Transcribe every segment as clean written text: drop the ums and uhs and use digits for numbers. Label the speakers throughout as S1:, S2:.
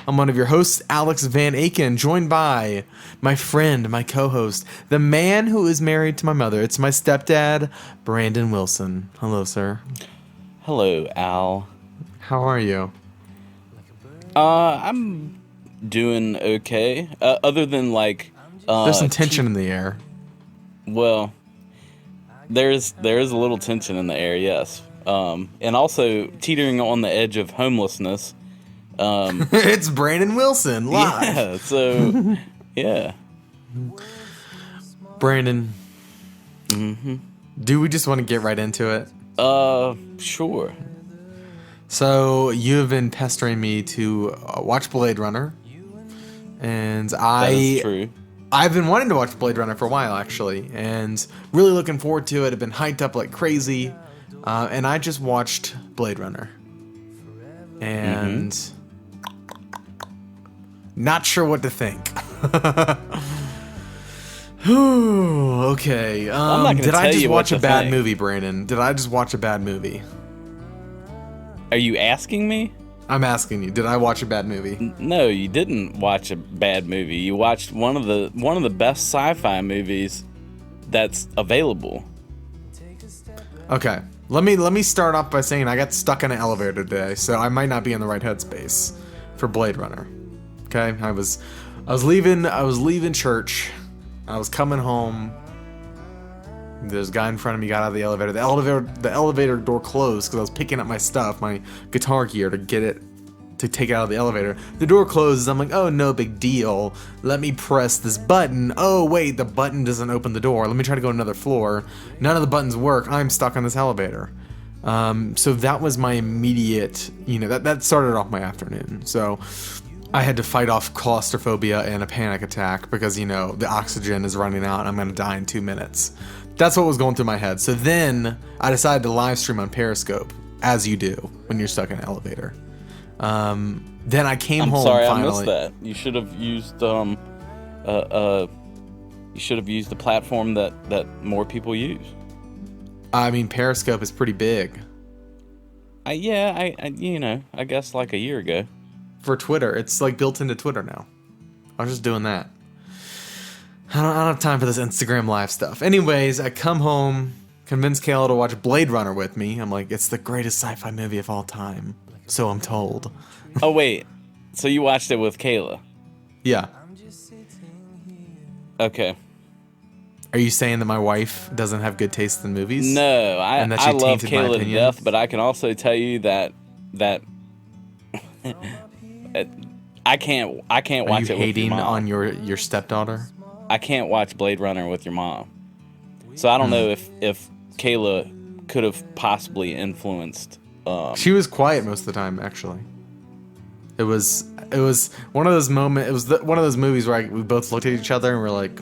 S1: I'm one of your hosts, Alex Van Aken, joined by my friend, my co-host, the man who is married to my mother. It's my stepdad, Brandon Wilson. Hello, sir.
S2: Hello, Al.
S1: How are you?
S2: I'm doing okay. Other than
S1: there's some tension in the air.
S2: Well, there is a little tension in the air, yes. And also teetering on the edge of homelessness.
S1: It's Brandon Wilson live.
S2: Yeah. So, yeah.
S1: Brandon.
S2: Mm-hmm.
S1: Do we just want to get right into it?
S2: Sure.
S1: So you have been pestering me to watch Blade Runner, and
S2: That is true.
S1: I've been wanting to watch Blade Runner for a while, actually, and really looking forward to it. I've been hyped up like crazy, and I just watched Blade Runner, and not sure what to think. Okay.
S2: I'm not gonna
S1: did I
S2: tell
S1: just
S2: you
S1: watch
S2: what
S1: a
S2: to
S1: bad
S2: think.
S1: movie, Brandon? Did I just watch a bad movie?
S2: Are you asking me?
S1: I'm asking you. Did I watch a bad movie?
S2: No, you didn't watch a bad movie. You watched one of the best sci-fi movies that's available.
S1: Okay. Let me start off by saying I got stuck in an elevator today, so I might not be in the right headspace for Blade Runner. Okay? I was leaving church. I was coming home. There's a guy in front of me got out of the elevator. The elevator door closed because I was picking up my stuff, my guitar gear, to take it out of the elevator. The door closes. I'm like, oh, no big deal. Let me press this button. Oh, wait, the button doesn't open the door. Let me try to go to another floor. None of the buttons work. I'm stuck on this elevator. So that was my immediate, that started off my afternoon. So I had to fight off claustrophobia and a panic attack because, the oxygen is running out and I'm going to die in 2 minutes. That's what was going through my head. So then I decided to live stream on Periscope, as you do when you're stuck in an elevator. Then I came home
S2: Sorry,
S1: finally.
S2: I missed that. You should have used the platform that more people use.
S1: I mean, Periscope is pretty big.
S2: I guess like a year ago.
S1: For Twitter, it's like built into Twitter now. I was just doing that. I don't have time for this Instagram live stuff. Anyways, I come home, convince Kayla to watch Blade Runner with me. I'm like, it's the greatest sci-fi movie of all time. So I'm told.
S2: Oh, wait. So you watched it with Kayla?
S1: Yeah.
S2: Okay.
S1: Are you saying that my wife doesn't have good taste in movies?
S2: No, I
S1: And that she
S2: love
S1: tainted my
S2: Kayla to
S1: opinion?
S2: death, but I can also tell you that I can't watch
S1: Are you
S2: it with your
S1: hating
S2: mom.
S1: on your stepdaughter?
S2: I can't watch Blade Runner with your mom. So I don't know if Kayla could have possibly influenced.
S1: She was quiet most of the time, actually. It was one of those moments. It was one of those movies where we both looked at each other and we're like,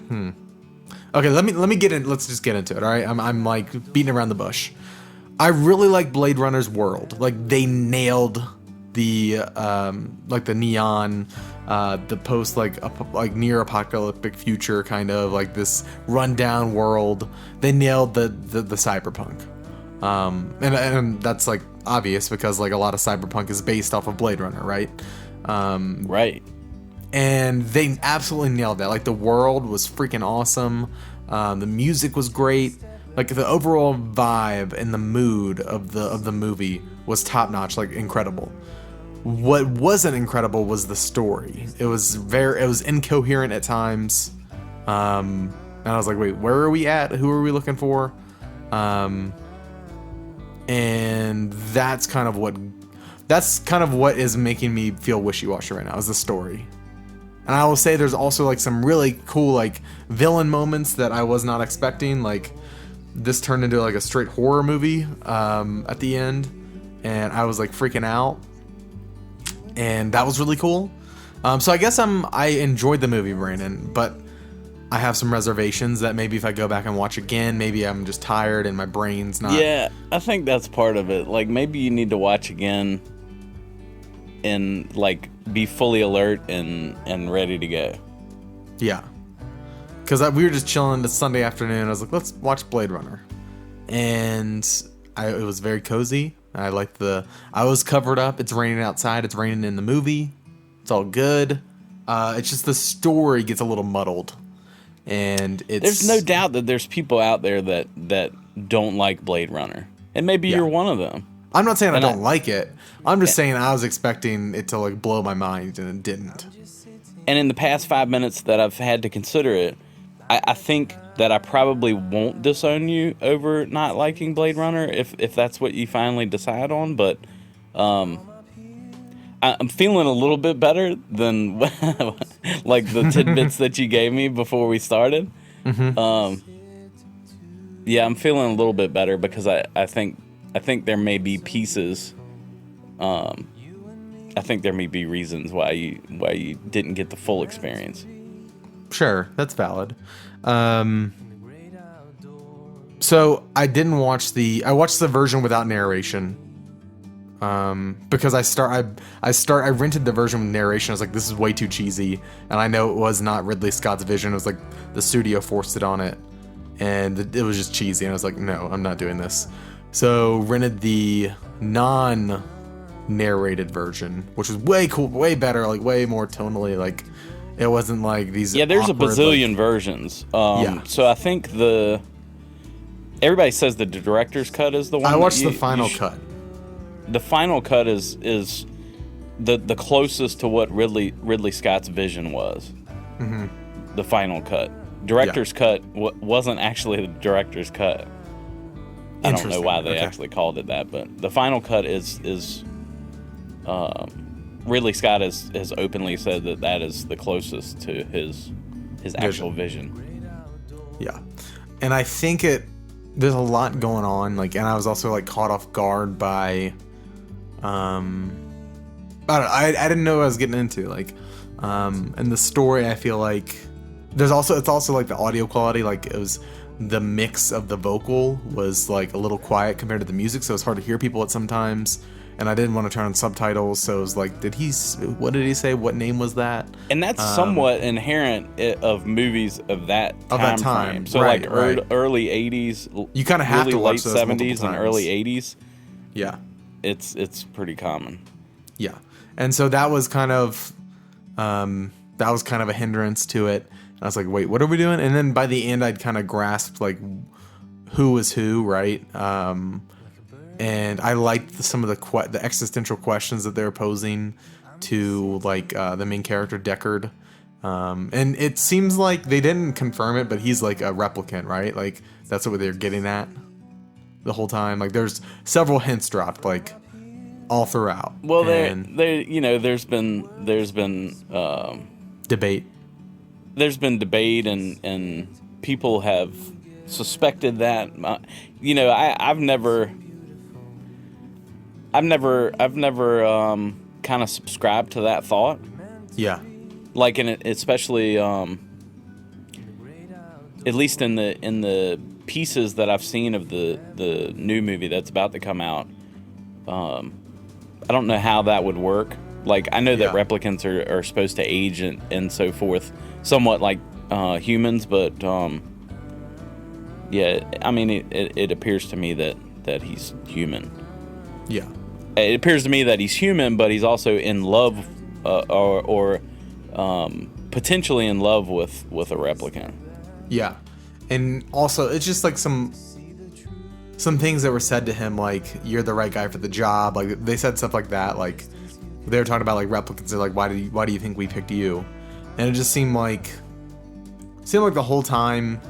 S1: Okay, let me get in. Let's just get into it. All right, I'm like beating around the bush. I really like Blade Runner's world. Like they nailed the the neon, the post like near apocalyptic future kind of like this rundown world. They nailed the cyberpunk. And that's like obvious because like a lot of cyberpunk is based off of Blade Runner, right?
S2: Right.
S1: And they absolutely nailed that. Like the world was freaking awesome. The music was great. Like the overall vibe and the mood of the movie was top notch, like incredible. What wasn't incredible was the story. It was incoherent at times. And I was like, wait, where are we at? Who are we looking for? And that's kind of what is making me feel wishy-washy right now is the story. And I will say there's also like some really cool like villain moments that I was not expecting. Like this turned into like a straight horror movie at the end, and I was like freaking out, and that was really cool. So I guess I enjoyed the movie, Brandon, but I have some reservations that maybe if I go back and watch again, maybe I'm just tired and my brain's not.
S2: Yeah, I think that's part of it. Like maybe you need to watch again and like be fully alert and ready to go.
S1: Yeah. Because we were just chilling this Sunday afternoon. I was like, let's watch Blade Runner. And it was very cozy. I was covered up. It's raining outside. It's raining in the movie. It's all good. It's just the story gets a little muddled, and
S2: There's no doubt that there's people out there that don't like Blade Runner, and maybe you're one of them.
S1: I'm not saying I don't like it. I'm just saying I was expecting it to like blow my mind, and it didn't.
S2: And in the past 5 minutes that I've had to consider it, I think that I probably won't disown you over not liking Blade Runner if that's what you finally decide on. But I'm feeling a little bit better than like the tidbits that you gave me before we started. Mm-hmm. Yeah, I'm feeling a little bit better because I think there may be pieces. I think there may be reasons why you didn't get the full experience.
S1: Sure, that's valid. So I didn't watch I watched the version without narration. Because I rented the version with narration. I was like, this is way too cheesy, and I know it was not Ridley Scott's vision. It was like the studio forced it on it, and it was just cheesy. And I was like, no, I'm not doing this. So rented the non-narrated version, which was way cool, way better, like way more tonally. Like it wasn't like these.
S2: Yeah, there's
S1: awkward,
S2: a bazillion versions.
S1: Yeah.
S2: So I think everybody says the director's cut is the one.
S1: I watched the final cut.
S2: The final cut is the closest to what Ridley Scott's vision was. Mm-hmm. The final cut. Director's cut wasn't actually the director's cut. I don't know why they actually called it that, but the final cut is Ridley Scott has openly said that is the closest to his actual vision.
S1: Yeah, and I think there's a lot going on, like, and I was also like caught off guard by, I didn't know what I was getting into, like, and the story, I feel like it's also like the audio quality, like it was. The mix of the vocal was like a little quiet compared to the music, so it's hard to hear people at sometimes. And I didn't want to turn on subtitles, so it was like, what did he say? What name was that?
S2: And that's somewhat inherent of movies of that time frame. So
S1: right,
S2: like early 80s,
S1: you kind of have to watch
S2: late
S1: those
S2: 70s and early 80s.
S1: Yeah,
S2: it's pretty common.
S1: Yeah, and so that was kind of a hindrance to it. I was like, wait, what are we doing? And then by the end, I'd kind of grasped like who was who, right? And I liked some of the existential questions that they were posing to like the main character Deckard. And it seems like they didn't confirm it, but he's like a replicant, right? Like that's what they're getting at the whole time. Like there's several hints dropped, like all throughout.
S2: Well, there's been
S1: debate.
S2: There's been debate and people have suspected that. I've never kind of subscribed to that thought.
S1: Yeah.
S2: Like especially at least in the pieces that I've seen of the new movie that's about to come out. I don't know how that would work. Like I know that replicants are supposed to age and so forth, somewhat like humans, but I mean it appears to me that he's human.
S1: Yeah.
S2: It appears to me that he's human, but he's also in love or potentially in love with a replicant.
S1: Yeah, and also it's just like some things that were said to him, like you're the right guy for the job. Like they said stuff like that. Like they were talking about like replicants. They're like, why do you think we picked you? And it just seemed like the whole time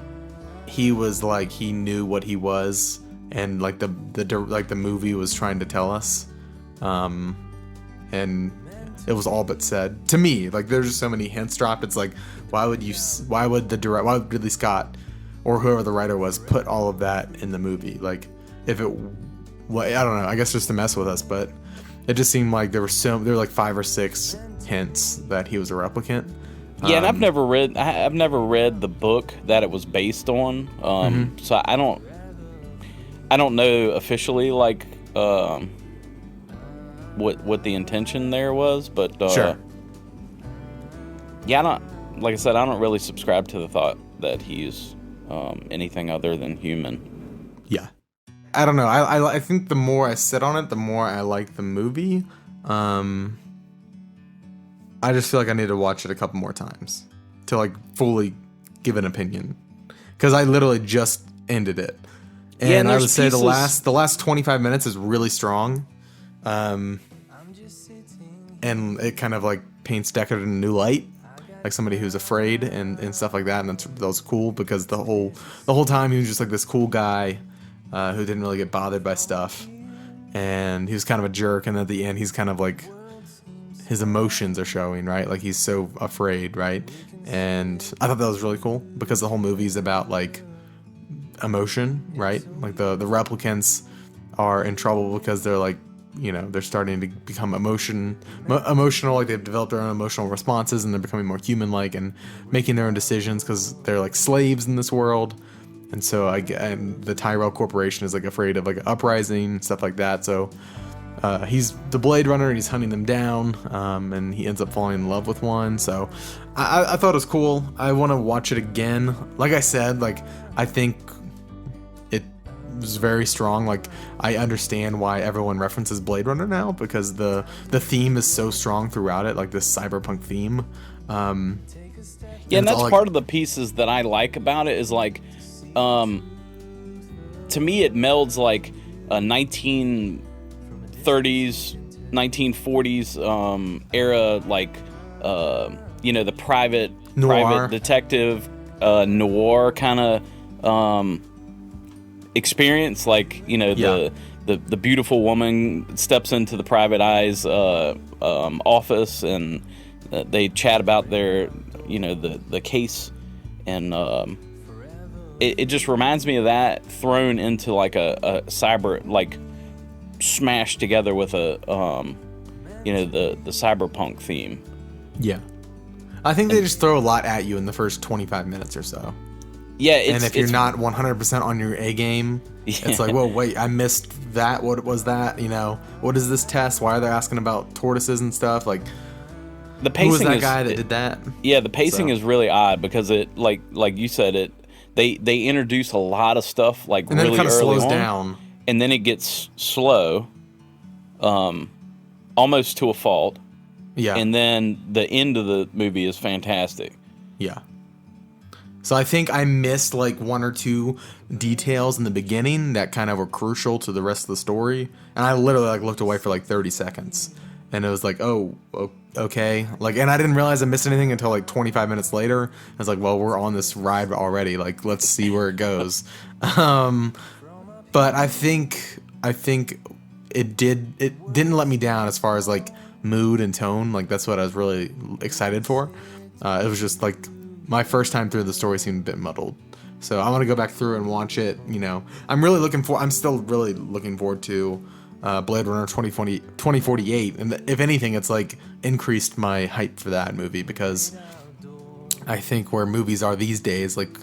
S1: he was like he knew what he was, and like the movie was trying to tell us, and it was all but said to me. Like there's just so many hints dropped. It's like why would Ridley Scott or whoever the writer was put all of that in the movie? Like if it, well, I don't know. I guess just to mess with us, but it just seemed like there were like 5 or 6 hints that he was a replicant.
S2: Yeah, and I've never read the book that it was based on. So I don't know officially like what the intention there was, but
S1: sure.
S2: Yeah, like I said, I don't really subscribe to the thought that he's anything other than human.
S1: Yeah. I don't know. I think the more I sit on it, the more I like the movie. I just feel like I need to watch it a couple more times to like fully give an opinion, because I literally just ended it, and I would say the last 25 minutes is really strong, and it kind of like paints Deckard in a new light, like somebody who's afraid and stuff like that, and that was cool because the whole time he was just like this cool guy who didn't really get bothered by stuff, and he was kind of a jerk, and at the end he's kind of like his emotions are showing, right? Like he's so afraid, right? And I thought that was really cool because the whole movie's about like emotion, right? Like the replicants are in trouble because they're like, you know, they're starting to become emotional, like they've developed their own emotional responses, and they're becoming more human-like and making their own decisions because they're like slaves in this world. And so and the Tyrell Corporation is like afraid of like an uprising, stuff like that. So he's the Blade Runner, and he's hunting them down, and he ends up falling in love with one. So I thought it was cool. I want to watch it again. Like I said, like I think it was very strong. Like I understand why everyone references Blade Runner now, because the theme is so strong throughout it, like this cyberpunk theme.
S2: Yeah, and that's part of the pieces that I like about it is like, to me it melds like a 1930s, 1940s era, like you know, the private detective noir kind of experience, like, you know, the beautiful woman steps into the private eye's office, and they chat about their, you know, the case, and it just reminds me of that thrown into like a cyber, like smashed together with a you know, the cyberpunk theme.
S1: Yeah, I think they just throw a lot at you in the first 25 minutes or so.
S2: Yeah,
S1: and if you're not 100% on your A game, it's like, whoa, wait, I missed that. What was that? You know, what is this test? Why are they asking about tortoises and stuff? Like,
S2: the pacing,
S1: who was that guy that did that?
S2: Yeah, the pacing is really odd because it, like you said, they introduce a lot of stuff like
S1: and then
S2: really
S1: it kind of
S2: early
S1: slows
S2: on,
S1: down,
S2: and then it gets slow, almost to a fault.
S1: Yeah,
S2: and then the end of the movie is fantastic.
S1: Yeah. So I think I missed like one or two details in the beginning that kind of were crucial to the rest of the story, and I literally like looked away for like 30 seconds, and it was like, oh, okay, like, and I didn't realize I missed anything until like 25 minutes later. I was like, well, we're on this ride already, like, let's see where it goes. But I think it didn't let me down as far as like mood and tone. Like that's what I was really excited for. It was just like my first time through, the story seemed a bit muddled, so I want to go back through and watch it. You know, I'm still really looking forward to Blade Runner 2048, and if anything, it's like increased my hype for that movie, because I think where movies are these days, like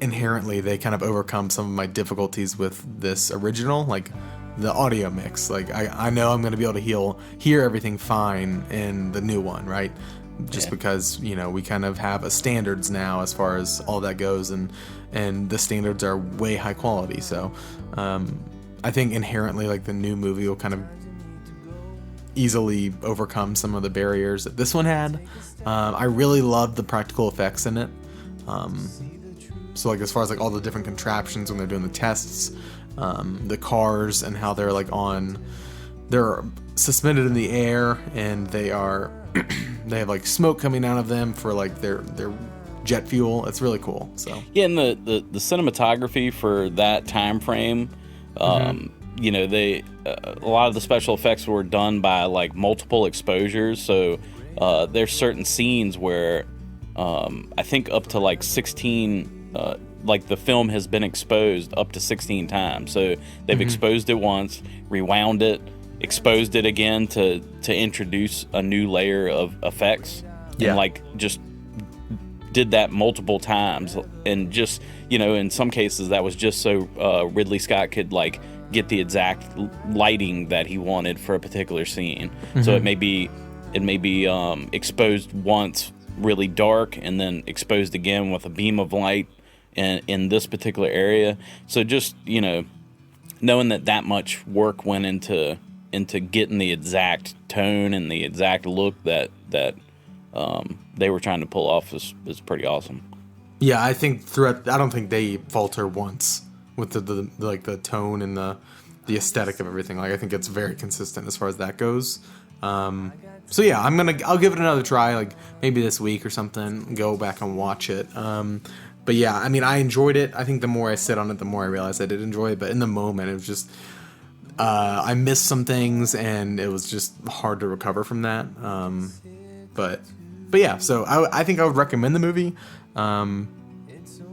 S1: inherently they kind of overcome some of my difficulties with this original, like the audio mix. Like I know I'm going to be able to hear everything fine in the new one, right? Just because, you know, we kind of have a standards now as far as all that goes, and the standards are way high quality. So I think inherently, like, the new movie will kind of easily overcome some of the barriers that this one had. I really loved the practical effects in it. So like as far as like all the different contraptions when they're doing the tests, the cars and how they're like they're suspended in the air, and they are they have like smoke coming out of them for like their jet fuel. It's really cool. So
S2: yeah, and the cinematography for that time frame, you know, they a lot of the special effects were done by like multiple exposures. So there's certain scenes where I think up to like 16. Like the film has been exposed up to 16 times. So they've exposed it once, rewound it, exposed it again to introduce a new layer of effects, and like just did that multiple times. And just, you know, in some cases that was just so Ridley Scott could like get the exact lighting that he wanted for a particular scene. So it may be exposed once really dark, and then exposed again with a beam of light in this particular area. So just, you know, knowing that much work went into getting the exact tone and the exact look that they were trying to pull off is pretty awesome.
S1: Yeah, I think throughout, I don't think they falter once with the like the tone and the aesthetic of everything. Like I think it's very consistent as far as that goes. So yeah, I'll give it another try, like maybe this week or something. Go back and watch it. But yeah, I mean, I enjoyed it. I think the more I sit on it, the more I realize I did enjoy it. But in the moment, it was just I missed some things, and it was just hard to recover from that. But yeah, so I think I would recommend the movie. I'm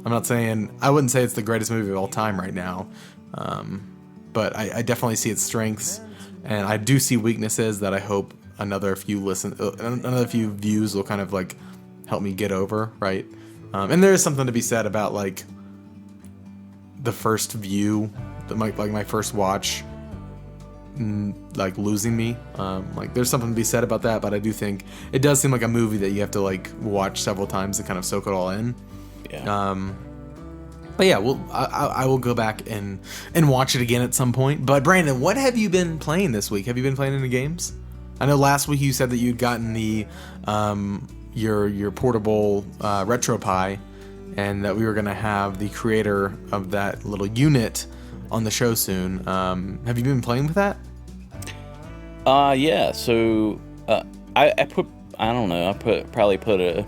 S1: not saying, I wouldn't say it's the greatest movie of all time right now, but I definitely see its strengths, and I do see weaknesses that I hope another few views will kind of like help me get over, right? And there is something to be said about like the first view, my first watch, like losing me. Like there's something to be said about that, but I do think it does seem like a movie that you have to like watch several times to kind of soak it all in.
S2: Yeah.
S1: But yeah, I will go back and watch it again at some point. But Brandon, what have you been playing this week? Have you been playing any games? I know last week you said that you'd gotten the your portable RetroPie, and that we were gonna have the creator of that little unit on the show soon. Have you been playing with that?
S2: Yeah. So I probably put a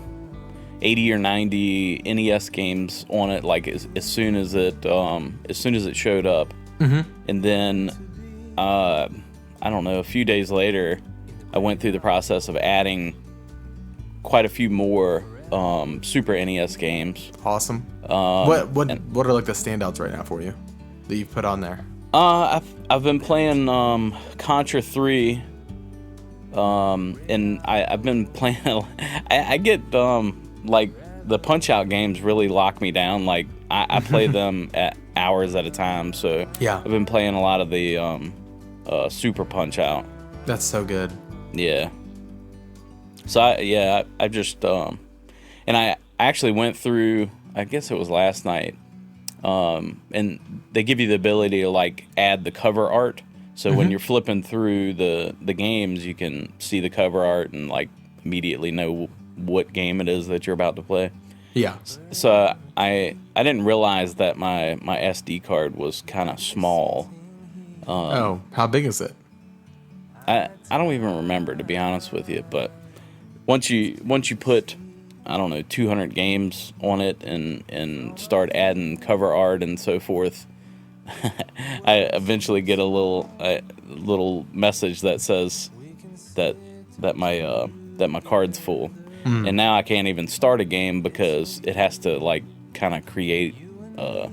S2: 80 or 90 NES games on it, like as soon as it showed up.
S1: Mm-hmm.
S2: And then I don't know, a few days later, I went through the process of adding quite a few more Super NES games.
S1: Awesome. What are like the standouts right now for you that you've put on there?
S2: I've been playing Contra 3, and I've been playing. I get like the Punch Out games really lock me down. Like I play them at hours at a time. So
S1: yeah,
S2: I've been playing a lot of the Super Punch Out.
S1: That's so good.
S2: Yeah. So I just and I actually went through, I guess it was last night, and they give you the ability to like add the cover art. So when you're flipping through the games, you can see the cover art and like immediately know what game it is that you're about to play.
S1: Yeah.
S2: So I didn't realize that my SD card was kind of small.
S1: Oh, how big is it?
S2: I don't even remember, to be honest with you, but once you put, I don't know, 200 games on it and start adding cover art and so forth, I eventually get a little message that says that my card's full. And now I can't even start a game because it has to like kind of create a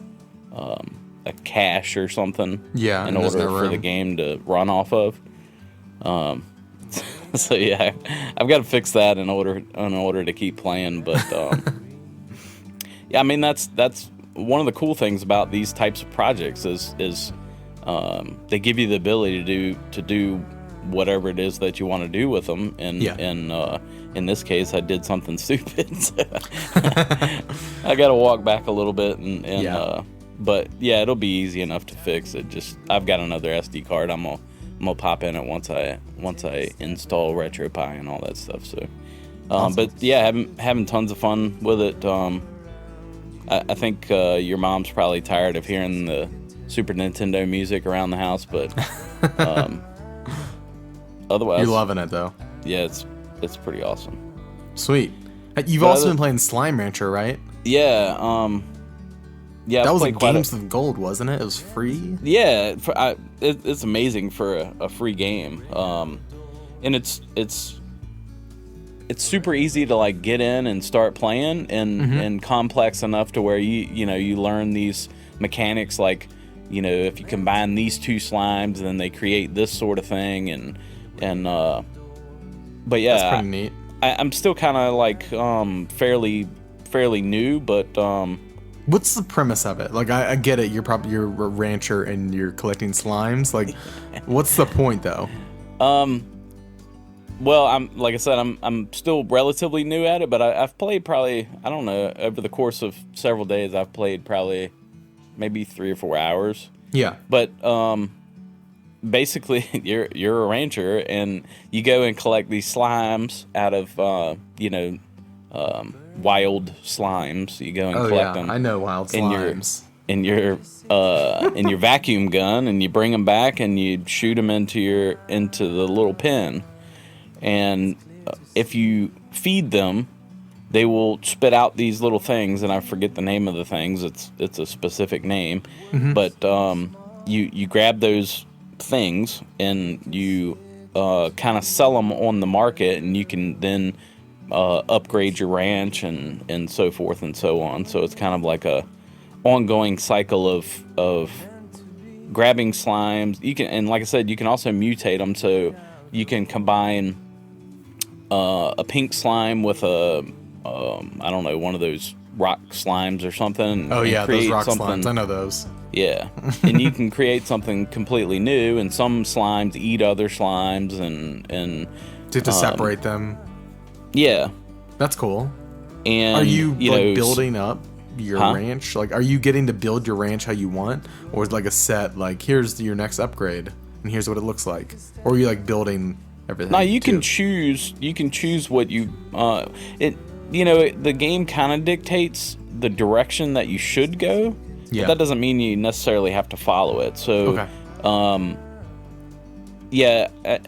S2: cache or something in order for the game to run off of. So yeah, I've got to fix that in order to keep playing. But yeah, I mean that's one of the cool things about these types of projects is they give you the ability to do whatever it is that you want to do with them. And in this case, I did something stupid. So I got to walk back a little bit but yeah, it'll be easy enough to fix. I've got another SD card. I'm gonna pop in it once I install RetroPie and all that stuff. So, awesome. But yeah, having tons of fun with it. I think your mom's probably tired of hearing the Super Nintendo music around the house, but otherwise,
S1: you're loving it though.
S2: Yeah, it's pretty awesome.
S1: Sweet. You've also been playing Slime Rancher, right?
S2: Yeah. Yeah,
S1: that was like Games of Gold, wasn't it? It was free.
S2: Yeah, it's amazing for a free game, and it's super easy to like get in and start playing, and complex enough to where you learn these mechanics, like if you combine these two slimes, then they create this sort of thing, and but yeah,
S1: that's pretty neat.
S2: I'm still kind of like fairly new, but
S1: what's the premise of it? Like, I get it. You're a rancher and you're collecting slimes. Like, what's the point though?
S2: Well, I'm still relatively new at it, but I've played probably, I don't know, over the course of several days, I've played probably maybe 3 or 4 hours.
S1: Yeah.
S2: But basically you're a rancher, and you go and collect these slimes out of wild slimes. You go and collect them.
S1: I know wild slimes.
S2: In your vacuum gun, and you bring them back and you shoot them into the little pen. And if you feed them, they will spit out these little things, and I forget the name of the things. It's a specific name, but you grab those things and you kind of sell them on the market, and you can then upgrade your ranch and so forth and so on. So it's kind of like a ongoing cycle of grabbing slimes. You can, and like I said, you can also mutate them, so you can combine a pink slime with a I don't know, one of those rock slimes or something.
S1: Oh yeah, those rock slimes. I know those.
S2: Yeah, and you can create something completely new. And some slimes eat other slimes, and
S1: to separate them.
S2: Yeah,
S1: that's cool.
S2: And
S1: are you like building up your ranch? Like, are you getting to build your ranch how you want, or is it like a set? Like, here's your next upgrade, and here's what it looks like, or are you like building everything?
S2: No, you can choose. You can choose what you. The game kind of dictates the direction that you should go. Yeah. But that doesn't mean you necessarily have to follow it. So,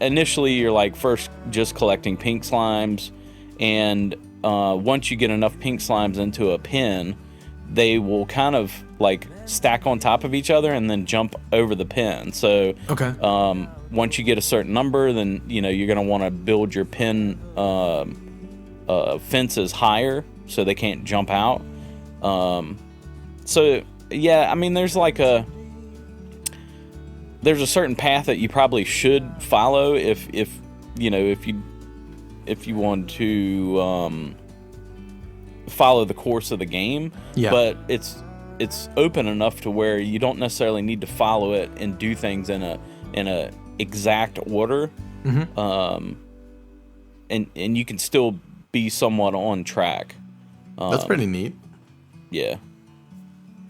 S2: initially you're like first just collecting pink slimes, and once you get enough pink slimes into a pen, they will kind of like stack on top of each other and then jump over the pen. So, once you get a certain number, then you're going to want to build your pen fences higher so they can't jump out. Yeah, I mean, there's a certain path that you probably should follow if you want to follow the course of the game. Yeah. But it's open enough to where you don't necessarily need to follow it and do things in a exact order. Mm-hmm. And you can still be somewhat on track.
S1: That's pretty neat.
S2: Yeah.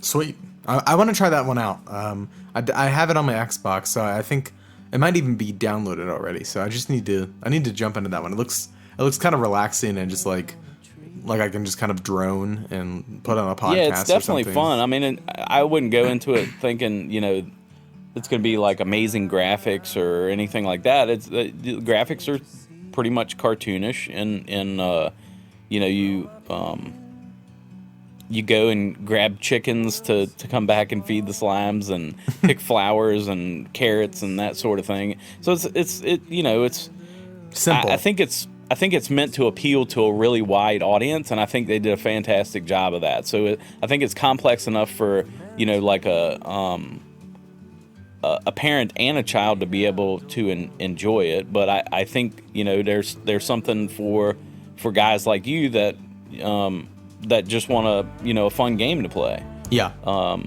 S1: Sweet. I want to try that one out. I have it on my Xbox, so I think it might even be downloaded already. So I need to jump into that one. It looks kind of relaxing and just like I can just kind of drone and put on a podcast.
S2: Yeah, it's definitely fun. I mean, I wouldn't go into it thinking it's going to be like amazing graphics or anything like that. The graphics are pretty much cartoonish, and you go and grab chickens to come back and feed the slimes, and pick flowers and carrots and that sort of thing. So it's
S1: simple.
S2: I think it's meant to appeal to a really wide audience, and I think they did a fantastic job of that. So I think it's complex enough for like a parent and a child to be able to enjoy it. But I think there's something for guys like you that just want a fun game to play.
S1: Yeah.
S2: I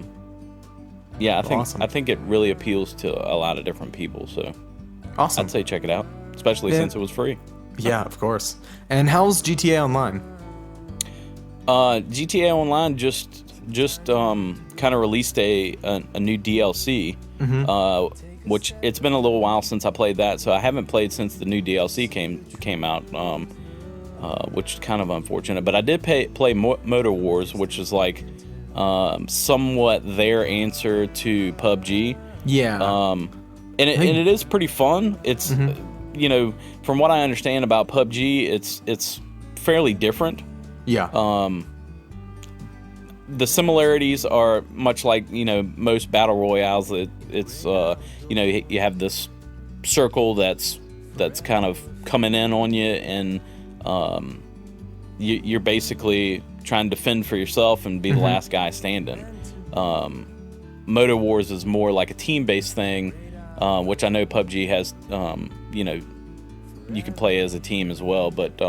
S2: think awesome. I think it really appeals to a lot of different people. So
S1: awesome.
S2: I'd say check it out, especially since it was free.
S1: Yeah, of course. And how's GTA Online?
S2: GTA Online just kind of released a new DLC, which it's been a little while since I played that, so I haven't played since the new DLC came out, which is kind of unfortunate. But I did play Motor Wars, which is like somewhat their answer to PUBG.
S1: Yeah.
S2: And it is pretty fun. It's from what I understand about PUBG, it's fairly different.
S1: Yeah.
S2: The similarities are much like most battle royales. It's you have this circle that's kind of coming in on you, and you're basically trying to defend for yourself and be the last guy standing. Motor Wars is more like a team-based thing, which I know PUBG has. You can play as a team as well, but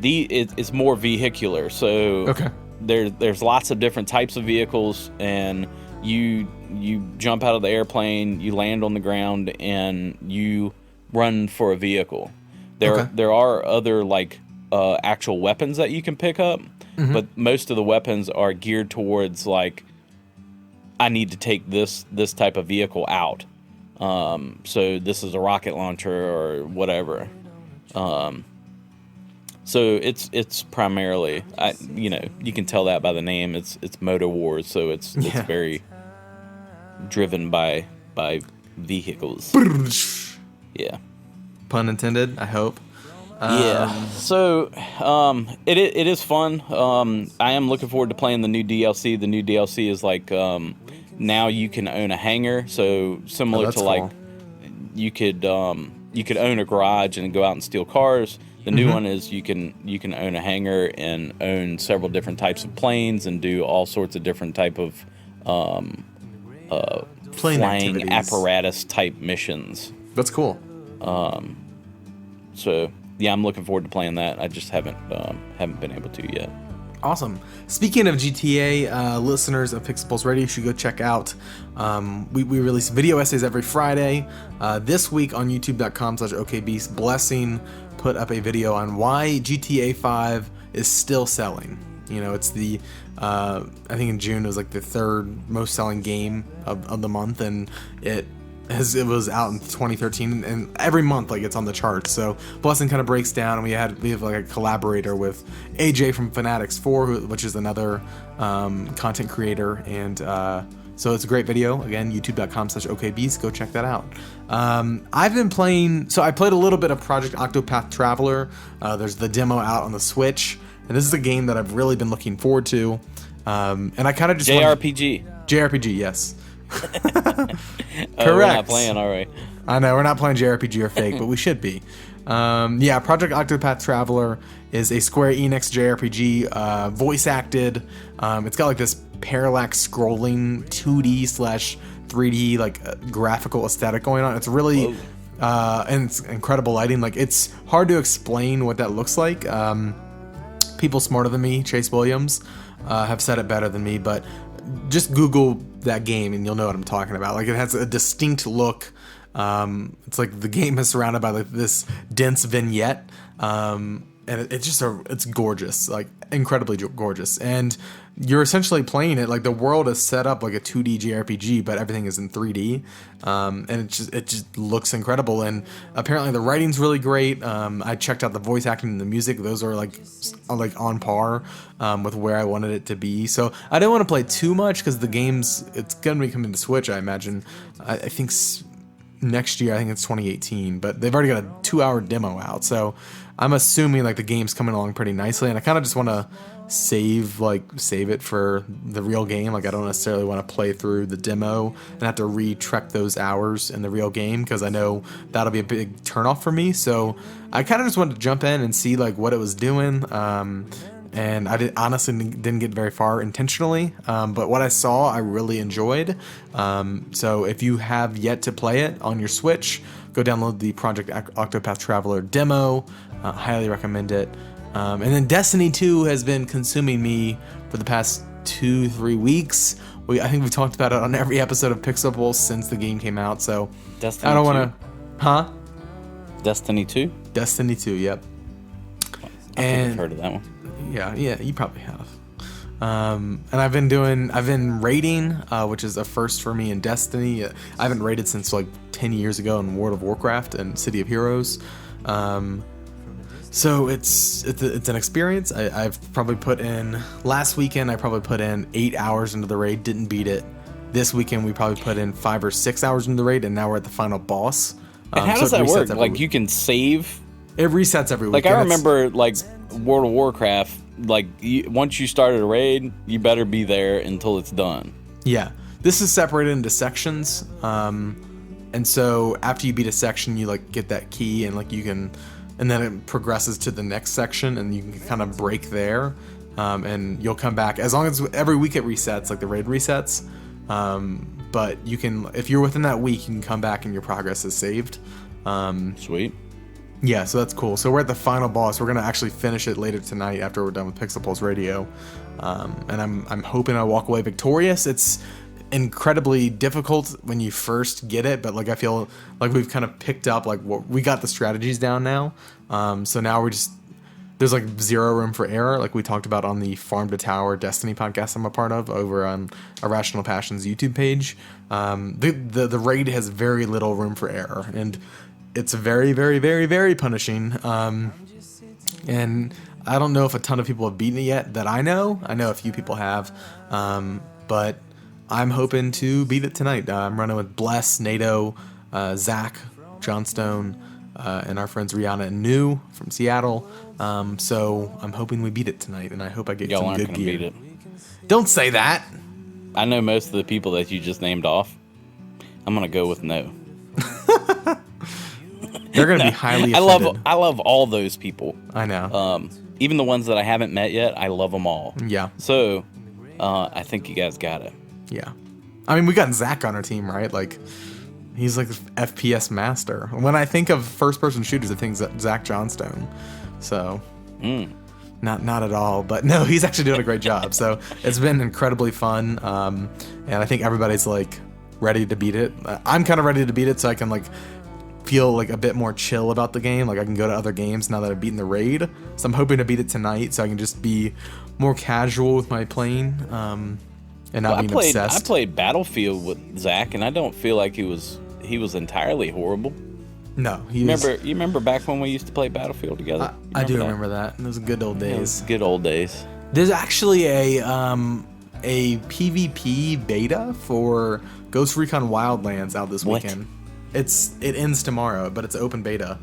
S2: it's more vehicular. So there's lots of different types of vehicles, and you jump out of the airplane, you land on the ground, and you run for a vehicle. There are other like actual weapons that you can pick up, but most of the weapons are geared towards like I need to take this type of vehicle out. So this is a rocket launcher or whatever. So it's primarily, you can tell that by the name. It's Moto Wars, so it's very driven by vehicles. Yeah.
S1: Pun intended, I hope.
S2: Yeah. So it is fun. I am looking forward to playing the new DLC. The new DLC is like now you can own a hangar. So similar to like
S1: cool.
S2: you could own a garage and go out and steal cars. The new one is you can own a hangar and own several different types of planes and do all sorts of different type of flying
S1: activities.
S2: apparatus type missions.
S1: That's cool.
S2: So yeah, I'm looking forward to playing that. I just haven't been able to yet.
S1: Awesome. Speaking of GTA, listeners of Pixel Pulse Radio, you should go check out. We release video essays every Friday. This week on youtube.com/okbeast, Blessing put up a video on why GTA 5 is still selling. It's the I think in June it was like the third most selling game of the month, and it was out in 2013, and every month like it's on the charts. So Blessing kind of breaks down, and we have like a collaborator with AJ from Fanatics 4, which is another content creator, and so it's a great video. Again, youtube.com/okbeast. Go check that out. I've been playing, so I played a little bit of Project Octopath Traveler. There's the demo out on the Switch, and this is a game that I've really been looking forward to. And I kind of just JRPG, yes. Correct.
S2: We're not playing, all right.
S1: I know, we're not playing JRPG or Fake, but we should be. Project Octopath Traveler is a Square Enix JRPG, voice acted. It's got like this parallax scrolling 2D/3D like graphical aesthetic going on. It's really and it's incredible lighting. Like, it's hard to explain what that looks like. People smarter than me, Chase Williams, have said it better than me, but just Google that game and you'll know what I'm talking about. Like, it has a distinct look. It's like the game is surrounded by like this dense vignette, and it's gorgeous, like incredibly gorgeous. And you're essentially playing it like the world is set up like a 2D JRPG, but everything is in 3D, and it just looks incredible. And apparently the writing's really great. I checked out the voice acting and the music; those are like on par with where I wanted it to be. So I didn't want to play too much because it's gonna be coming to Switch, I imagine. I think next year. I think it's 2018, but they've already got a 2-hour demo out, so I'm assuming like the game's coming along pretty nicely. And I kind of just want to save it for the real game. Like, I don't necessarily want to play through the demo and have to re-trek those hours in the real game, because I know that'll be a big turnoff for me. So I kind of just wanted to jump in and see like what it was doing. And I honestly didn't get very far intentionally, but what I saw I really enjoyed. So if you have yet to play it on your Switch, go download the Project Octopath Traveler demo. Highly recommend it. And then Destiny 2 has been consuming me for the past 2-3 weeks. I think we've talked about it on every episode of Pixel Pulse since the game came out. So
S2: Destiny
S1: I don't
S2: 2?
S1: want to,
S2: Destiny 2?
S1: Destiny 2, yep.
S2: I think I've heard of that one.
S1: Yeah, you probably have. And I've been raiding, which is a first for me in Destiny. I haven't raided since like 10 years ago in World of Warcraft and City of Heroes. So it's an experience. I've probably put in, last weekend I probably put in 8 hours into the raid, didn't beat it. This weekend we probably put in 5 or 6 hours into the raid, and now we're at the final boss.
S2: And how does that work? Like, you can save?
S1: It resets every week.
S2: Like, I remember like World of Warcraft, like once you started a raid, you better be there until it's done.
S1: Yeah, this is separated into sections, and so after you beat a section, you like get that key, and like you can, and then it progresses to the next section, and you can kind of break there, and you'll come back as long as every week it resets, like the raid resets. But you can, if you're within that week, you can come back and your progress is saved.
S2: Sweet.
S1: Yeah, so that's cool. So we're at the final boss. We're gonna actually finish it later tonight after we're done with Pixel Pulse Radio, and I'm hoping I walk away victorious. It's incredibly difficult when you first get it, but like I feel like we've kind of picked up like what we got the strategies down now. So now we're just there's like zero room for error, like we talked about on the Farm to Tower Destiny podcast I'm a part of over on Irrational Passions YouTube page. The raid has very little room for error, and it's very, very, very, very punishing. And I don't know if a ton of people have beaten it yet that I know. I know a few people have, but I'm hoping to beat it tonight. I'm running with Bless, NATO, Zach, Johnstone, and our friends Rihanna and New from Seattle. So I'm hoping we beat it tonight, and I hope I get
S2: Y'all
S1: some
S2: aren't
S1: good
S2: gonna
S1: gear.
S2: beat it.
S1: Don't say that.
S2: I know most of the people that you just named off. I'm gonna go with no.
S1: They're gonna be highly
S2: I
S1: offended.
S2: love all those people.
S1: I know.
S2: Even the ones that I haven't met yet, I love them all.
S1: Yeah.
S2: So, I think you guys got it.
S1: Yeah. I mean, we got Zach on our team, right? Like, he's like the FPS master. When I think of first-person shooters, I think Zach Johnstone. So, not at all. But no, he's actually doing a great job. So it's been incredibly fun, and I think everybody's like ready to beat it. I'm kind of ready to beat it, so I can like feel like a bit more chill about the game. Like I can go to other games now that I've beaten the raid. So I'm hoping to beat it tonight, so I can just be more casual with my playing. And not being obsessed.
S2: I played Battlefield with Zach, and I don't feel like he was entirely horrible.
S1: No,
S2: you remember back when we used to play Battlefield together?
S1: I do remember that. Those good old days.
S2: Good old days.
S1: There's actually a PvP beta for Ghost Recon Wildlands out this weekend. It ends tomorrow, but it's open beta,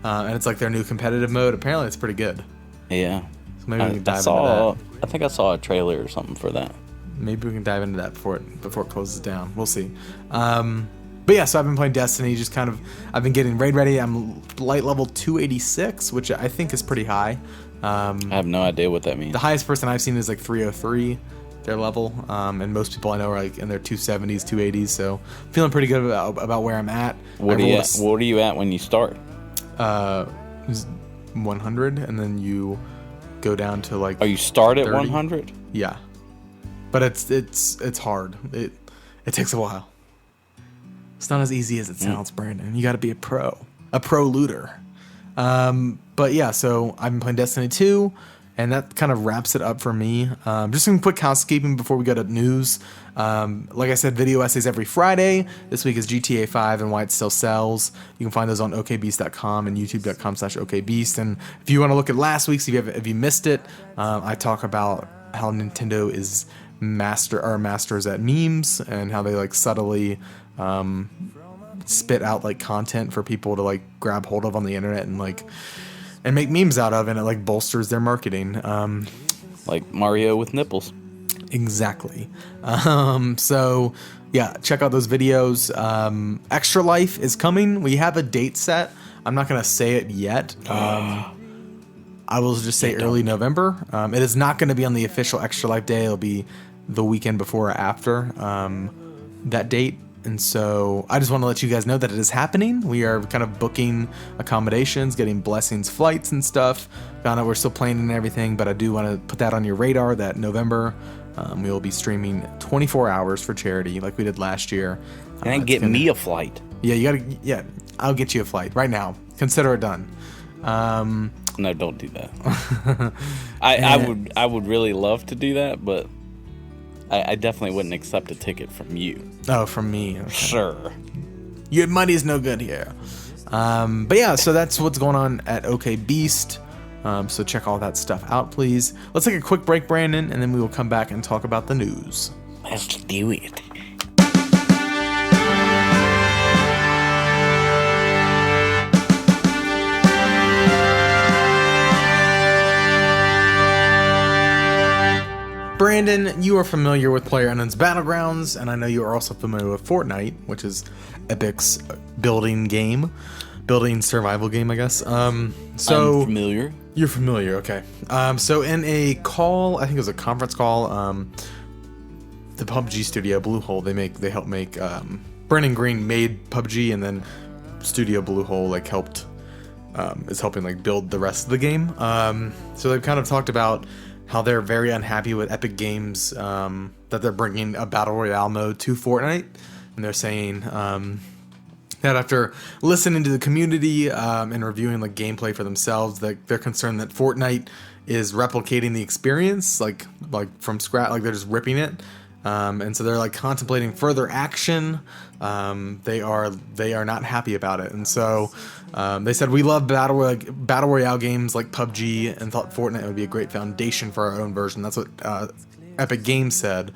S1: and it's like their new competitive mode. Apparently, it's pretty good.
S2: Yeah.
S1: So maybe we can dive into that.
S2: I think I saw a trailer or something for that.
S1: Maybe we can dive into that before it closes down. We'll see. But yeah, so I've been playing Destiny. I've been getting raid ready. I'm light level 286, which I think is pretty high.
S2: I have no idea what that means.
S1: The highest person I've seen is like 303, their level, and most people I know are like in their 270s, 280s. So feeling pretty good about where I'm at.
S2: What are you at when you start?
S1: 100, and then you go down to like.
S2: Oh, you start at
S1: 30.
S2: 100?
S1: Yeah. But it's hard. It takes a while. It's not as easy as it sounds, Brandon. You got to be a pro looter. But yeah, so I've been playing Destiny 2, and that kind of wraps it up for me. Just some quick housekeeping before we go to news. Like I said, video essays every Friday. This week is GTA 5 and why it still sells. You can find those on okbeast.com and youtube.com/okbeast. And if you want to look at last week's, if you missed it, I talk about how Nintendo is masters at memes and how they like subtly spit out like content for people to like grab hold of on the internet and make memes out of, and it like bolsters their marketing.
S2: Like Mario with nipples.
S1: Exactly. So yeah, check out those videos. Extra Life is coming. We have a date set. I'm not gonna say it yet. I will just say early November. It is not going to be on the official Extra Life day. It'll be the weekend before or after that date. And so I just want to let you guys know that it is happening. We are kind of booking accommodations, getting Blessings flights and stuff. Found out we're still planning and everything, but I do want to put that on your radar that November we will be streaming 24 hours for charity like we did last year.
S2: And get me a flight.
S1: Yeah, I'll get you a flight right now. Consider it done.
S2: No, don't do that. I would really love to do that, but I definitely wouldn't accept a ticket from you.
S1: Oh, from me. Okay.
S2: Sure.
S1: Your money's no good here. But yeah, so that's what's going on at OK Beast. So check all that stuff out, please. Let's take a quick break, Brandon, and then we will come back and talk about the news.
S2: Let's do it.
S1: Brandon, you are familiar with PlayerUnknown's Battlegrounds, and I know you are also familiar with Fortnite, which is Epic's building survival game, I guess.
S2: I'm familiar.
S1: You're familiar, okay. So in a call, I think it was a conference call, the PUBG studio, Bluehole, they helped make, Brandon Green made PUBG, and then Studio Bluehole is helping build the rest of the game. So they've kind of talked about how they're very unhappy with Epic Games, that they're bringing a Battle Royale mode to Fortnite. And they're saying that after listening to the community and reviewing like gameplay for themselves, that they're concerned that Fortnite is replicating the experience like from scratch, like they're just ripping it. And so they're like contemplating further action. They are not happy about it, and so they said, we love battle royale games like PUBG and thought Fortnite would be a great foundation for our own version. That's what Epic Games said,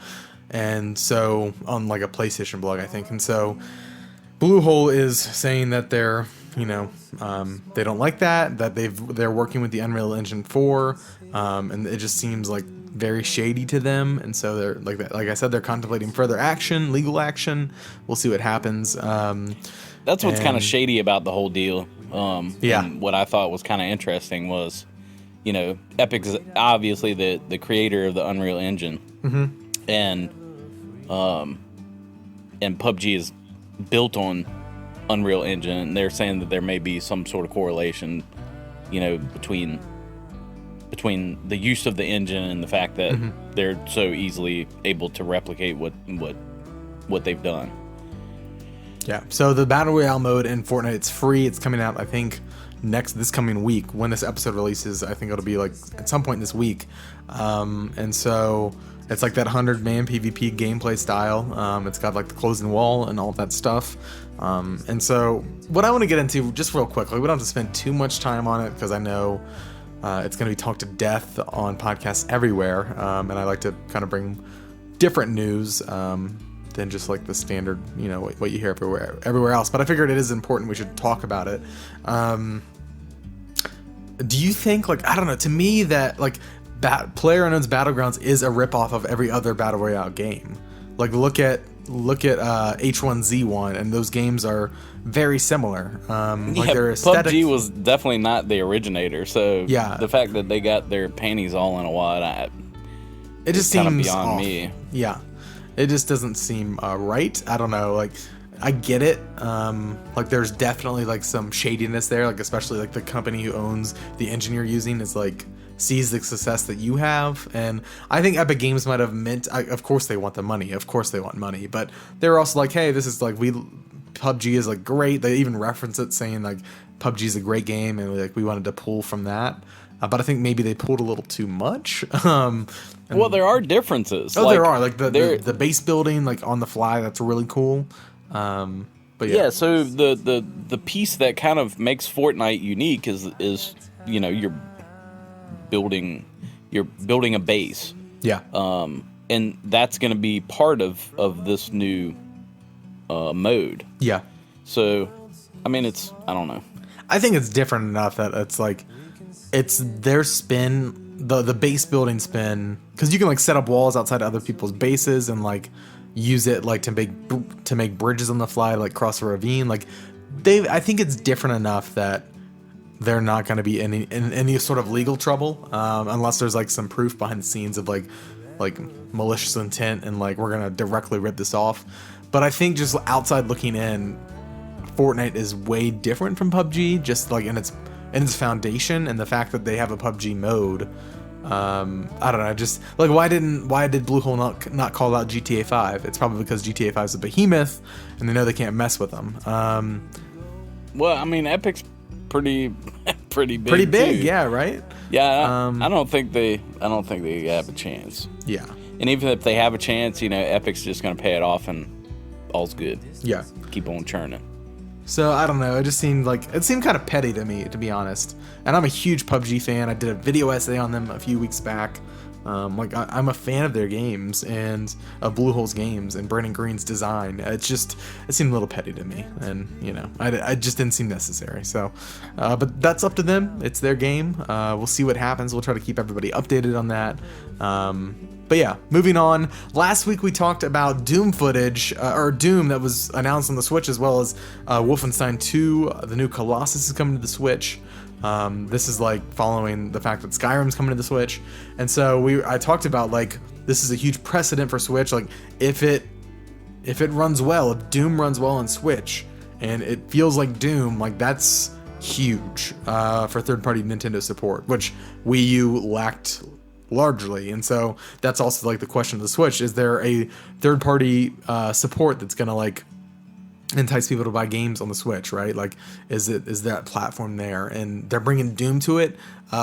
S1: and so on like a PlayStation blog, I think. And so Bluehole is saying that they're they don't like that they're working with the Unreal Engine 4, and it just seems like very shady to them, and so they're like I said, they're contemplating further action, legal action. We'll see what happens.
S2: That's what's kind of shady about the whole deal. And what I thought was kind of interesting was, Epic's obviously the creator of the Unreal Engine, and PUBG is built on Unreal Engine, and they're saying that there may be some sort of correlation, between the use of the engine and the fact that they're so easily able to replicate what they've done.
S1: Yeah. So the Battle Royale mode in Fortnite, it's free. It's coming out, I think, this coming week. When this episode releases, I think it'll be like at some point this week. And so it's like that 100-man PvP gameplay style. It's got like the closing wall and all that stuff. And so what I want to get into just real quick, like we don't have to spend too much time on it because I know it's going to be talked to death on podcasts everywhere. And I like to kind of bring different news than just like the standard, what you hear everywhere else. But I figured it is important. We should talk about it. Do you think, like, I don't know, to me that like PlayerUnknown's Battlegrounds is a ripoff of every other Battle Royale game. Like look at H1Z1, and those games are very similar. Their aesthetic.
S2: PUBG was definitely not the originator, so the fact that they got their panties all in a wad,
S1: it just seems
S2: beyond
S1: off.
S2: Me.
S1: Yeah, it just doesn't seem right. I don't know. Like, I get it. Like, there's definitely like some shadiness there. Like, especially like the company who owns the engine you're using is like sees the success that you have, and I think Epic Games might have meant. Of course they want the money. Of course they want money, but they're also like, hey, this is like PUBG is like great. They even reference it saying like PUBG is a great game, and like we wanted to pull from that. But I think maybe they pulled a little too much.
S2: Well, there are differences.
S1: Oh, there are like the base building like on the fly. That's really cool. But yeah.
S2: So the piece that kind of makes Fortnite unique is you're building a base.
S1: Yeah.
S2: And that's going to be part of this new mode.
S1: Yeah.
S2: So, I mean, I don't know.
S1: I think it's different enough that it's like, it's their spin, the base building spin, because you can like set up walls outside other people's bases and like use it like to make bridges on the fly, like cross a ravine. Like I think it's different enough that they're not going to be in any sort of legal trouble, unless there's like some proof behind the scenes of like malicious intent and like we're gonna directly rip this off. But I think just outside looking in, Fortnite is way different from PUBG, just like in its foundation, and the fact that they have a PUBG mode. I don't know, just like why did Bluehole not call out GTA 5? It's probably because GTA 5 is a behemoth and they know they can't mess with them.
S2: Well, I mean, Epic's pretty big.
S1: Pretty big,
S2: too.
S1: Yeah, right?
S2: Yeah, I don't think they have a chance.
S1: Yeah.
S2: And even if they have a chance, Epic's just going to pay it off and all's good.
S1: Yeah.
S2: Keep on churning.
S1: So I don't know. It just seemed kind of petty to me, to be honest. And I'm a huge PUBG fan. I did a video essay on them a few weeks back. I'm a fan of their games and of Bluehole's games and Brandon Green's design. It seemed a little petty to me, and I just didn't seem necessary. So, but that's up to them. It's their game. We'll see what happens. We'll try to keep everybody updated on that. But yeah, moving on. Last week we talked about Doom footage, or Doom that was announced on the Switch, as well as Wolfenstein 2, the new Colossus is coming to the Switch. This is like following the fact that Skyrim's coming to the Switch. And so I talked about like, this is a huge precedent for Switch. Like if it runs well, if Doom runs well on Switch and it feels like Doom, like that's huge, for third-party Nintendo support, which Wii U lacked largely. And so that's also like the question of the Switch. Is there a third-party support that's gonna like entice people to buy games on the Switch, right? Like, is that platform there? And they're bringing Doom to it.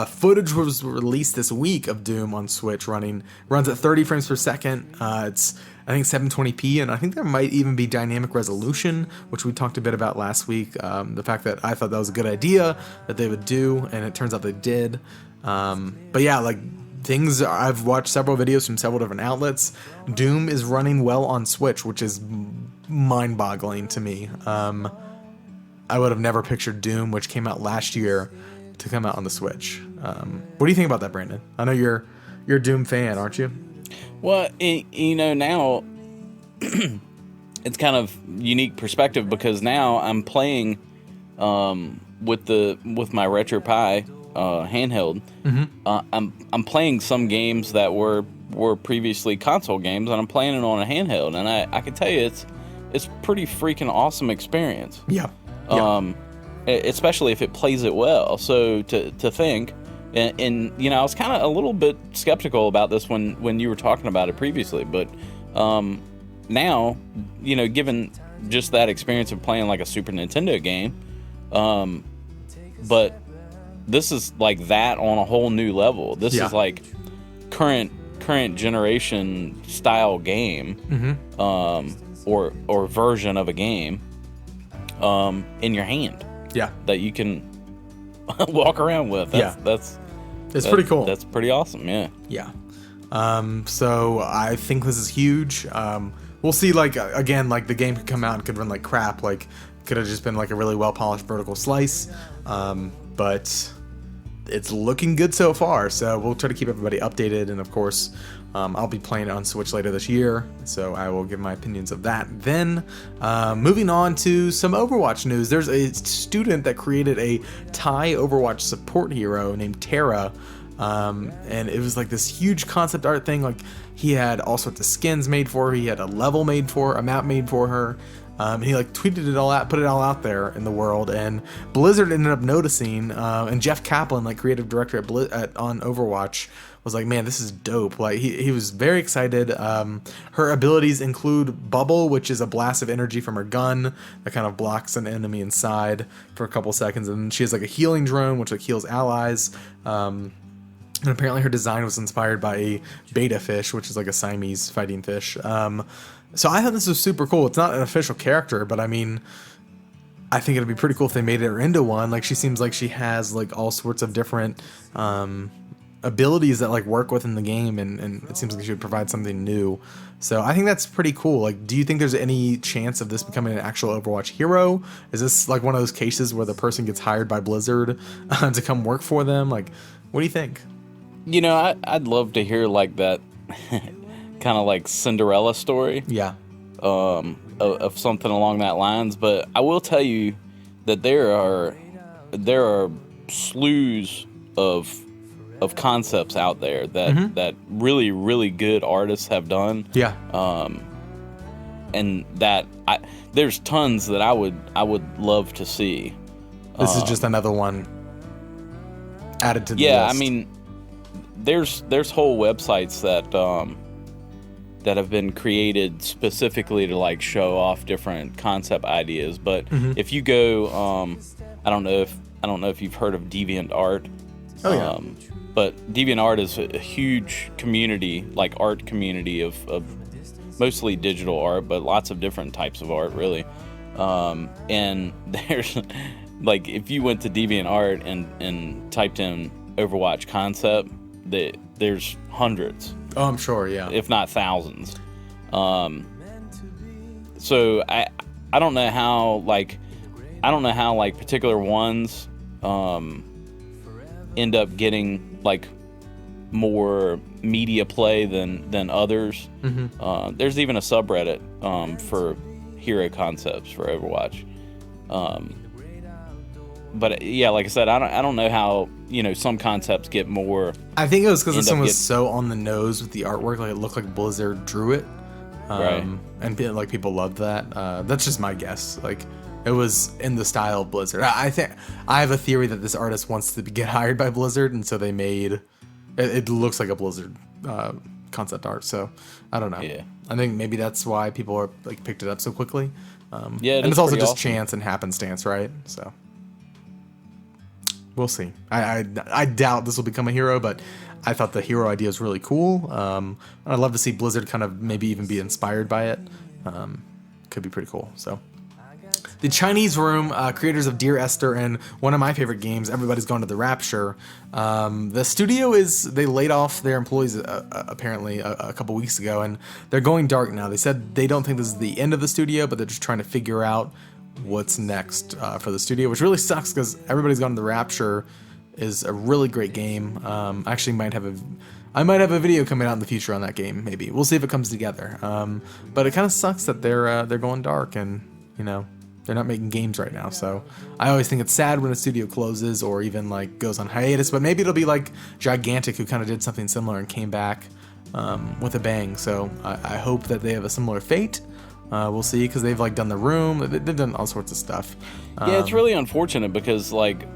S1: Footage was released this week of Doom on Switch runs at 30 frames per second. It's, I think, 720p, and I think there might even be dynamic resolution, which we talked a bit about last week. The fact that I thought that was a good idea that they would do, and it turns out they did. But yeah, like, I've watched several videos from several different outlets. Doom is running well on Switch, which is mind-boggling to me. I would have never pictured Doom, which came out last year, to come out on the Switch. What do you think about that, Brandon? I know you're a Doom fan, aren't you?
S2: Well, now it's kind of unique perspective because now I'm playing with my RetroPie handheld. I'm playing some games that were previously console games, and I'm playing it on a handheld, and I can tell you it's pretty freaking awesome experience.
S1: Yeah.
S2: Especially if it plays it well. So to think, and I was kind of a little bit skeptical about this when you were talking about it previously, but now, given just that experience of playing like a Super Nintendo game, but this is like that on a whole new level. This is like current generation style game, or version of a game, in your hand. Yeah, that you can walk around with. That's
S1: pretty cool.
S2: That's pretty awesome. Yeah.
S1: Yeah. So I think this is huge. We'll see. Like, again, like, the game could come out and could run like crap. Like, could have just been like a really well polished vertical slice. But it's looking good so far. So we'll try to keep everybody updated. And of course, I'll be playing it on Switch later this year, so I will give my opinions of that then. Moving on to some Overwatch news. There's a student that created a Thai Overwatch support hero named Tara, and it was like this huge concept art thing. Like, he had all sorts of skins made for her. He had a level made for her, a map made for her. And he like tweeted it all out, put it all out there in the world, and Blizzard ended up noticing. And Jeff Kaplan, like creative director on Overwatch, was like, "Man, this is dope!" Like, he was very excited. Her abilities include Bubble, which is a blast of energy from her gun that kind of blocks an enemy inside for a couple seconds, and she has like a healing drone, which like heals allies. And apparently her design was inspired by a beta fish, which is like a Siamese fighting fish. So I thought this was super cool. It's not an official character, but I mean, I think it'd be pretty cool if they made her into one. Like, she seems like she has like all sorts of different abilities that like work within the game, and it seems like she would provide something new. So I think that's pretty cool. Like, do you think there's any chance of this becoming an actual Overwatch hero? Is this like one of those cases where the person gets hired by Blizzard to come work for them? Like, what do you think?
S2: I'd love to hear like that kind of like Cinderella story.
S1: Yeah.
S2: Of something along that lines. But I will tell you that there are slews of concepts out there that really, really good artists have done.
S1: Yeah.
S2: And that there's tons that I would love to see.
S1: This is just another one added to the list.
S2: Yeah, I mean, there's whole websites that have been created specifically to like show off different concept ideas. But if you go, I don't know if you've heard of DeviantArt.
S1: Oh yeah.
S2: But DeviantArt is a huge community, like art community of mostly digital art, but lots of different types of art, really. And there's like, if you went to DeviantArt and typed in Overwatch concept, there's hundreds.
S1: Oh, I'm sure, yeah.
S2: If not thousands. So I don't know how like particular ones end up getting like more media play than others. There's even a subreddit for hero concepts for Overwatch. But yeah, like I said, I don't know how some concepts get more.
S1: I think it was because this one was so on the nose with the artwork, like it looked like Blizzard drew it,
S2: right?
S1: And like people loved that. That's just my guess. Like, it was in the style of Blizzard. I think I have a theory that this artist wants to get hired by Blizzard, and so they made it looks like a Blizzard concept art. So I don't know.
S2: Yeah.
S1: I think maybe that's why people are like picked it up so quickly.
S2: Yeah,
S1: and it's also
S2: pretty
S1: just
S2: awesome.
S1: chance and happenstance, right? So we'll see. I doubt this will become a hero, but I thought the hero idea was really cool. And I'd love to see Blizzard kind of maybe even be inspired by it. Could be pretty cool. So the Chinese Room, creators of Dear Esther and one of my favorite games, Everybody's Gone to the Rapture. The studio they laid off their employees apparently a couple weeks ago, and they're going dark now. They said they don't think this is the end of the studio, but they're just trying to figure out what's next for the studio, which really sucks because Everybody's Gone to the Rapture is a really great game. I actually might have a video coming out in the future on that game. Maybe we'll see if it comes together. But it kind of sucks that they're going dark, and they're not making games right now. So I always think it's sad when a studio closes or even like goes on hiatus. But maybe it'll be like Gigantic, who kind of did something similar and came back with a bang. So I hope that they have a similar fate. We'll see, because they've like done The Room. They've done all sorts of stuff.
S2: Yeah, it's really unfortunate because like,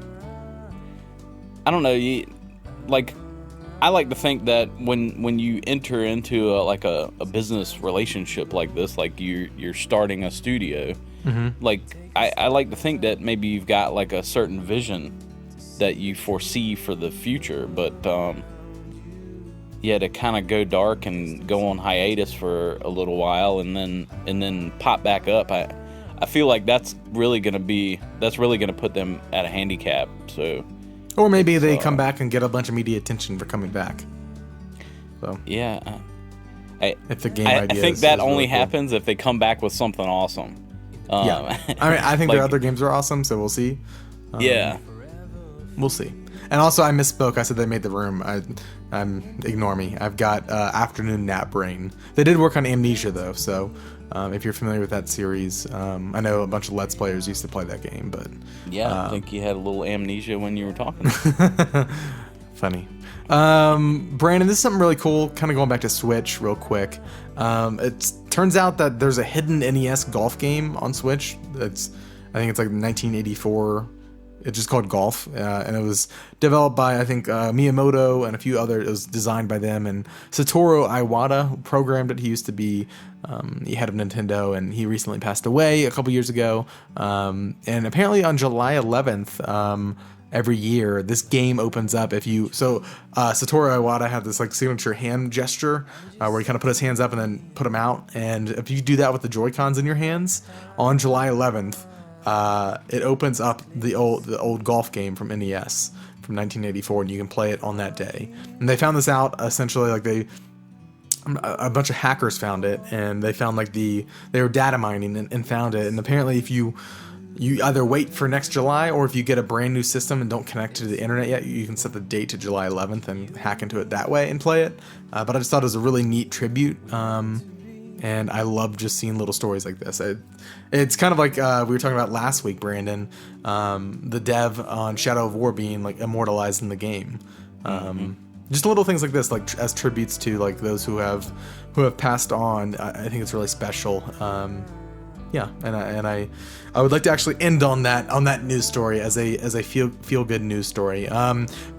S2: I don't know, I like to think that when you enter into a business relationship like this, like you're starting a studio, like I like to think that maybe you've got like a certain vision that you foresee for the future, but yeah, to kind of go dark and go on hiatus for a little while and then pop back up, I feel like that's really gonna put them at a handicap. So.
S1: Or maybe they come back and get a bunch of media attention for coming back. So
S2: yeah,
S1: if the game idea
S2: I think that
S1: is
S2: only
S1: really cool.
S2: happens if they come back with something awesome.
S1: Yeah, I mean, I think
S2: like,
S1: their other games are awesome, so we'll see.
S2: Yeah,
S1: we'll see. And also, I misspoke. I said they made The Room. Ignore me. I've got Afternoon Nap Brain. They did work on Amnesia though, so. If you're familiar with that series, I know a bunch of Let's Players used to play that game, but
S2: yeah, I think you had a little amnesia when you were talking.
S1: Funny. Brandon, this is something really cool. Kind of going back to Switch real quick. It turns out that there's a hidden NES golf game on Switch. I think it's like 1984. It's just called Golf, and it was developed by, I think, Miyamoto and a few other. It was designed by them, and Satoru Iwata programmed it. He used to be the head of Nintendo, and he recently passed away a couple years ago. And apparently on July 11th, every year, this game opens up. Satoru Iwata had this like signature hand gesture where he kind of put his hands up and then put them out. And if you do that with the Joy-Cons in your hands on July 11th, it opens up the old golf game from NES from 1984, and you can play it on that day. And they found this out essentially, like a bunch of hackers found it, and they found like they were data mining and found it. And apparently, if you either wait for next July, or if you get a brand new system and don't connect to the internet yet, you can set the date to July 11th and hack into it that way and play it. But I just thought it was a really neat tribute. And I love just seeing little stories like this. It's kind of like we were talking about last week, Brandon, the dev on Shadow of War being like immortalized in the game. Just little things like this, like as tributes to like those who have passed on. I think it's really special. Yeah, and I would like to actually end on that news story as a feel good news story.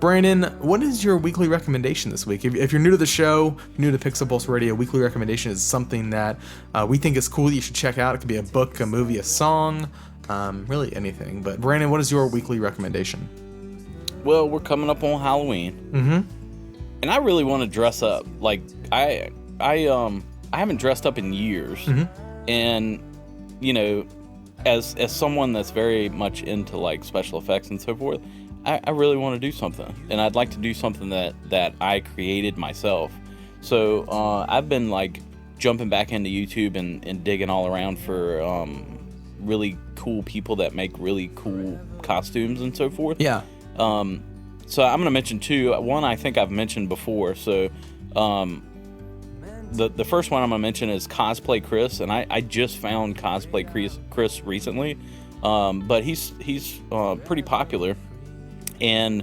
S1: Brandon, what is your weekly recommendation this week? If you're new to the show, new to Pixel Pulse Radio, weekly recommendation is something that we think is cool that you should check out. It could be a book, a movie, a song, really anything. But Brandon, what is your weekly recommendation?
S2: Well, we're coming up on Halloween, and I really want to dress up. Like I haven't dressed up in years, and you know, as someone that's very much into like special effects and so forth, I really want to do something, and I'd like to do something that I created myself. So I've been like jumping back into YouTube and digging all around for really cool people that make really cool costumes and so forth.
S1: Yeah.
S2: So I'm gonna mention two. One I think I've mentioned before. So the first one I'm gonna mention is Cosplay Chris, and I just found Cosplay Chris recently, but he's pretty popular, and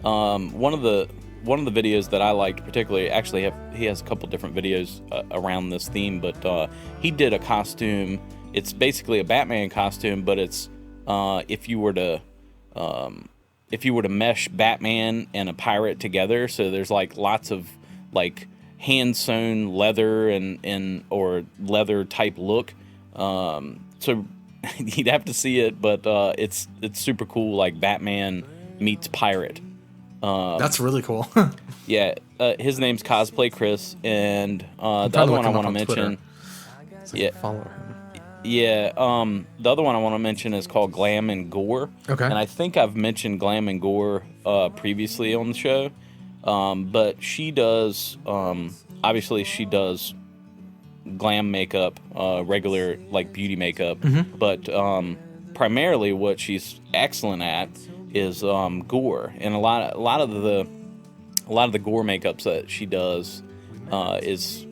S2: one of the videos that I liked particularly, actually he has a couple different videos around this theme, but he did a costume. It's basically a Batman costume, but it's if you were to mesh Batman and a pirate together, so there's like lots of like hand sewn leather and or leather type look so you'd have to see it, but it's super cool, like Batman meets pirate.
S1: That's really cool.
S2: Yeah, his name's Cosplay Chris, and the other one I want to mention.
S1: So yeah, follow him.
S2: Yeah, the other one I want to mention is called Glam and Gore.
S1: Okay.
S2: And I think I've mentioned Glam and Gore previously on the show, but she does. Obviously, she does glam makeup, regular like beauty makeup, but primarily what she's excellent at is gore, and a lot of the gore makeups that she does is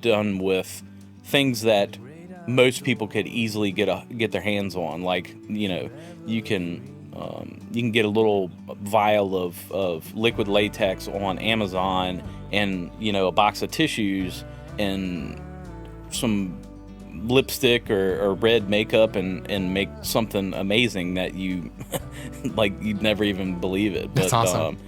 S2: done with things that most people could easily get their hands on. Like, you can get a little vial of liquid latex on Amazon, and a box of tissues and some lipstick or red makeup, and make something amazing that you like, you'd never even believe it. But,
S1: that's awesome.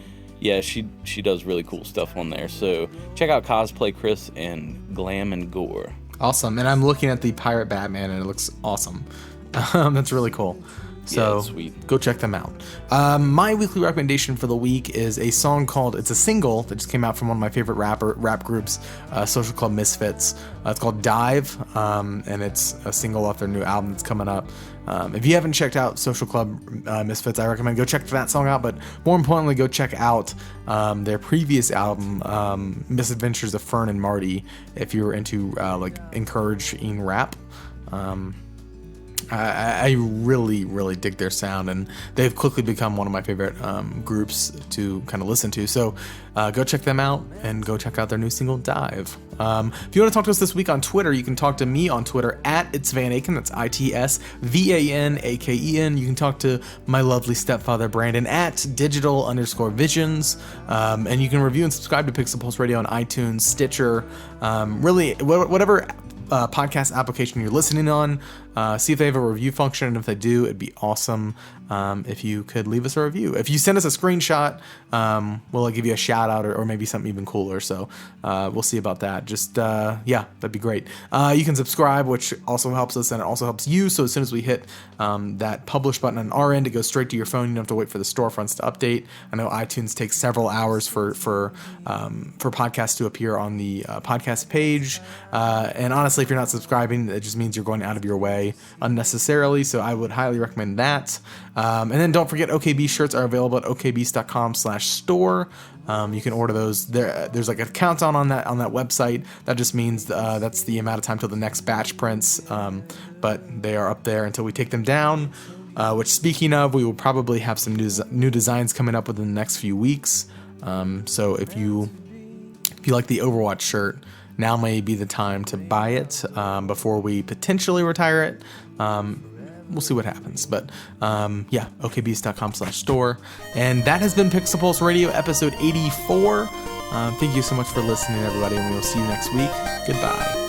S2: Yeah, she does really cool stuff on there. So check out Cosplay Chris and Glam and Gore.
S1: Awesome. And I'm looking at the Pirate Batman, and it looks awesome. That's really cool. So
S2: yeah, sweet.
S1: Go check them out. My weekly recommendation for the week is a song called, it's a single that just came out from one of my favorite rap groups, Social Club Misfits. It's called Dive, and it's a single off their new album that's coming up. If you haven't checked out Social Club Misfits, I recommend go check that song out, but more importantly, go check out their previous album, Misadventures of Fern and Marty, if you're into like encouraging rap. I really, really dig their sound, and they've quickly become one of my favorite groups to kind of listen to. So go check them out, and go check out their new single, Dive. If you want to talk to us this week on Twitter, you can talk to me on Twitter at It's Van Aken. That's ITSVANAKEN. You can talk to my lovely stepfather, Brandon, at digital_visions. And you can review and subscribe to Pixel Pulse Radio on iTunes, Stitcher, really, whatever podcast application you're listening on. See if they have a review function, and if they do, it'd be awesome if you could leave us a review. If you send us a screenshot, we'll give you a shout out, or maybe something even cooler. So we'll see about that. Just that'd be great. You can subscribe, which also helps us, and it also helps you. So as soon as we hit that publish button on our end, it goes straight to your phone. You don't have to wait for the storefronts to update. I know iTunes takes several hours for podcasts to appear on the podcast page, and honestly, if you're not subscribing, it just means you're going out of your way unnecessarily. So I would highly recommend that. And then don't forget, OKB shirts are available at okbs.com/store. You can order those. There's like a countdown on that website. That just means that's the amount of time till the next batch prints. But they are up there until we take them down. Which, speaking of, we will probably have some new designs coming up within the next few weeks. So if you like the Overwatch shirt, now may be the time to buy it before we potentially retire it. We'll see what happens. But okbs.com/store. And that has been Pixel Pulse Radio episode 84. Thank you so much for listening, everybody, and we'll see you next week. Goodbye.